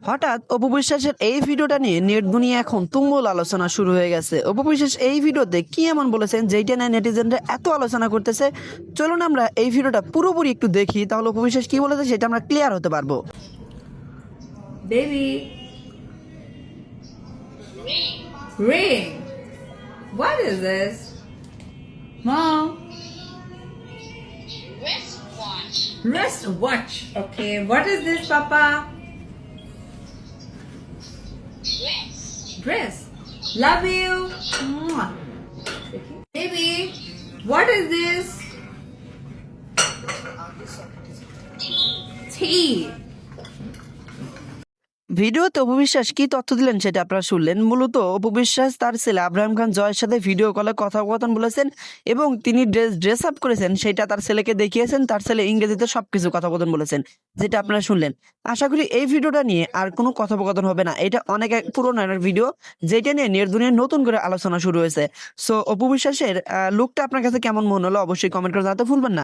হঠাৎ অপু বিশ্বাসের এই ভিডিওটা নিয়ে নেট দুনিয়া এখন তুমুল আলোচনা শুরু হয়ে গেছে। অপু বিশ্বাস এই ভিডিওতে কি এমন বলেছেন যেইটা নিয়ে নেটিজেনরা এত আলোচনা করতেছে? চলুন আমরা এই ভিডিওটা পুরোপুরি একটু দেখি, তাহলে অপু বিশ্বাস কি বলেছে সেটা আমরা ক্লিয়ার হতে পারবো। Baby. Ring. What is this? Mom. Wristwatch. Wristwatch. Okay. What is this, Papa? Dress. Dress. Love you. Mwah. Baby. What is this? Tea. ভিডিওতে অপু বিশ্বাস কি তথ্য দিলেন সেটা আপনারা শুনলেন। মূলত অপু বিশ্বাস তার ছেলে আব্রাহাম খান জয়ের সাথে ভিডিও কলে কথোপকথন বলেছেন এবং তিনি ড্রেস আপ করেছেন সেটা তার ছেলেকে দেখিয়েছেন। তার ছেলে ইংরেজিতে সবকিছু কথোপকথন বলেছেন, যেটা আপনারা শুনলেন। আশা করি এই ভিডিওটা নিয়ে আর কোনো কথোপকথন হবে না। এটা অনেক পুরোনো একটা ভিডিও, যেটা নিয়ে নেট দুনিয়ায় নতুন করে আলোচনা শুরু হয়েছে। সো অপু বিশ্বাসের লুকটা আপনার কাছে কেমন মনে হলো অবশ্যই কমেন্ট করে জানাতে ভুলবেন না।